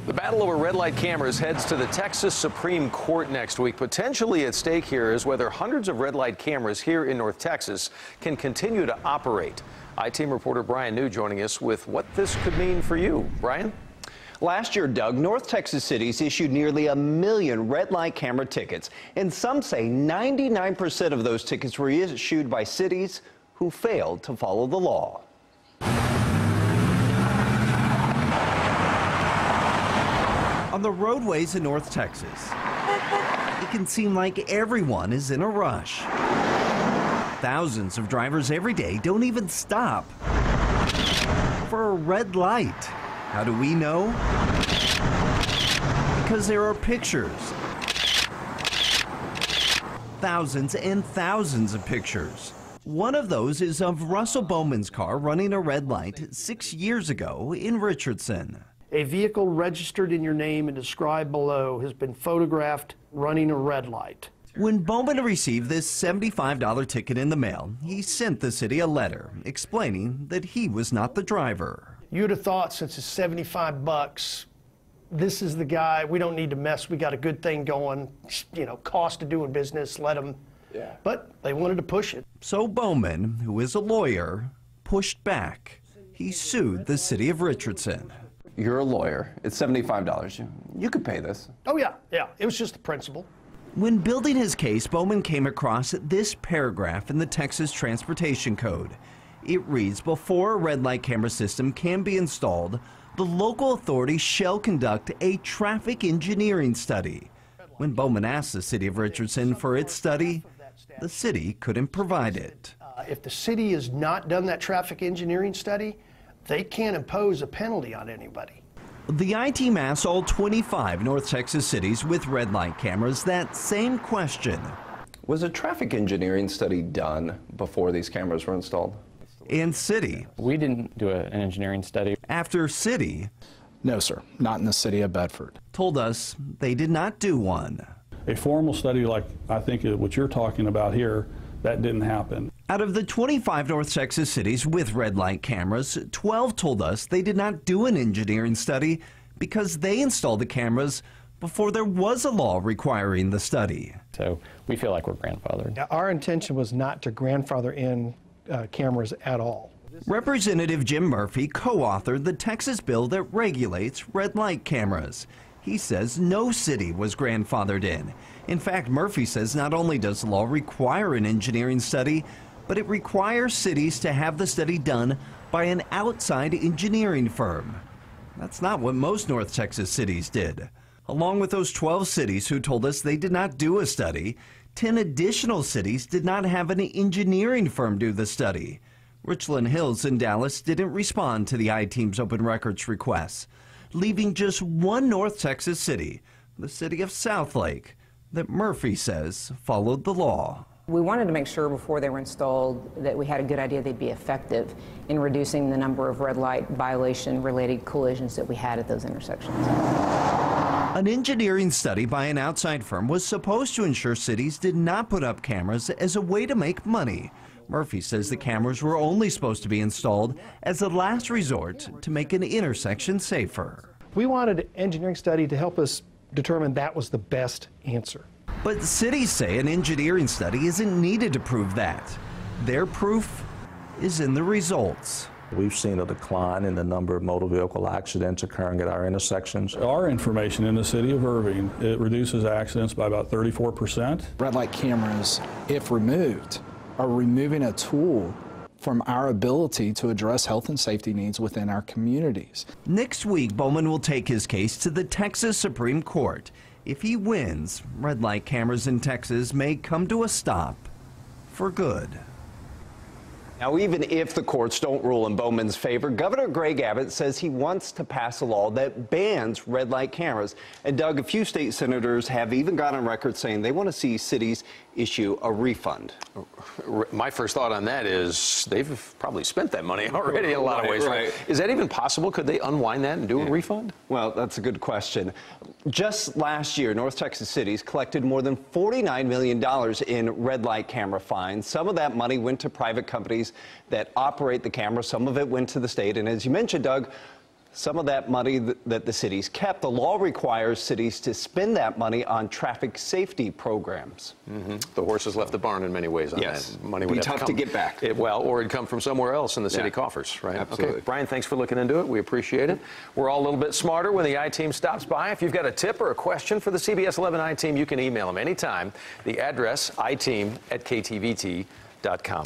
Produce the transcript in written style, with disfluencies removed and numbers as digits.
The battle over red light cameras heads to the Texas Supreme Court next week. Potentially at stake here is whether hundreds of red light cameras here in North Texas can continue to operate. I-Team reporter Brian New joining us with what this could mean for you. Brian? Last year, Doug, North Texas cities issued nearly 1 million red light camera tickets. And some say 99% of those tickets were issued by cities who failed to follow the law. On the roadways in North Texas, it can seem like everyone is in a rush. Thousands of drivers every day don't even stop for a red light. How do we know? Because there are pictures. Thousands and thousands of pictures. One of those is of Russell Bowman's car running a red light 6 years ago in Richardson. A vehicle registered in your name and described below has been photographed running a red light. When Bowman received this $75 ticket in the mail, he sent the city a letter explaining that he was not the driver. You'd have thought, since it's 75 bucks, this is the guy, we don't need to mess, we got a good thing going, you know, cost of doing business, let him. Yeah. But they wanted to push it. So Bowman, who is a lawyer, pushed back. He sued the city of Richardson. You're a lawyer. It's $75. You could pay this. Oh, yeah. It was just the principle. When building his case, Bowman came across this paragraph in the Texas Transportation Code. It reads, before a red light camera system can be installed, the local authority shall conduct a traffic engineering study. When Bowman asked the city of Richardson for its study, the city couldn't provide it. If the city has not done that traffic engineering study, they can't impose a penalty on anybody. The I-Team asked all 25 North Texas cities with red light cameras that same question. Was a traffic engineering study done before these cameras were installed? And city. We didn't do an engineering study. After city. No, sir, not in the city of Bedford. Told us they did not do one. A formal study like I think what you're talking about here, that didn't happen. Out of the 25 North Texas cities with red light cameras, 12 told us they did not do an engineering study because they installed the cameras before there was a law requiring the study. So we feel like we're grandfathered. Now, our intention was not to grandfather in cameras at all. Representative Jim Murphy co-authored the Texas bill that regulates red light cameras. He says no city was grandfathered in. In fact, Murphy says not only does the law require an engineering study, but it requires cities to have the study done by an outside engineering firm. That's not what most North Texas cities did. Along with those 12 cities who told us they did not do a study, 10 additional cities did not have an engineering firm do the study. Richland Hills in Dallas didn't respond to the I-Team's open records requests, leaving just one North Texas city, the city of Southlake, that Murphy says followed the law. We wanted to make sure before they were installed that we had a good idea they'd be effective in reducing the number of red light violation-related collisions that we had at those intersections. An engineering study by an outside firm was supposed to ensure cities did not put up cameras as a way to make money. Murphy says the cameras were only supposed to be installed as a last resort to make an intersection safer. We wanted an engineering study to help us determine that was the best answer. But cities say an engineering study isn't needed to prove that. Their proof is in the results. We've seen a decline in the number of motor vehicle accidents occurring at our intersections. Our information in the city of Irving, it reduces accidents by about 34%. Red light cameras, if removed, are removing a tool from our ability to address health and safety needs within our communities. Next week, Bowman will take his case to the Texas Supreme Court. If he wins, red light cameras in Texas may come to a stop for good. Now, even if the courts don't rule in Bowman's favor, Governor Greg Abbott says he wants to pass a law that bans red light cameras. And Doug, a few state senators have even gone on record saying they want to see cities issue a refund. My first thought on that is they've probably spent that money already in a lot of ways. Right. Is that even possible? Could they unwind that and do a refund? Well, that's a good question. Just last year, North Texas cities collected more than $49 million in red light camera fines. Some of that money went to private companies that operate the cameras. Some of it went to the state. And as you mentioned, Doug, Some of that money that the cities kept, the law requires cities to spend that money on traffic safety programs. The horse has left the barn in many ways on Yes. that. Money Be would have tough to get back. Or it'd come from somewhere else in the city Yeah. coffers, right? Absolutely. Okay, Brian, thanks for looking into it. We appreciate it. We're all a little bit smarter when the I-Team stops by. If you've got a tip or a question for the CBS 11 I-Team, you can email them anytime. The address, iteam@ktvt.com.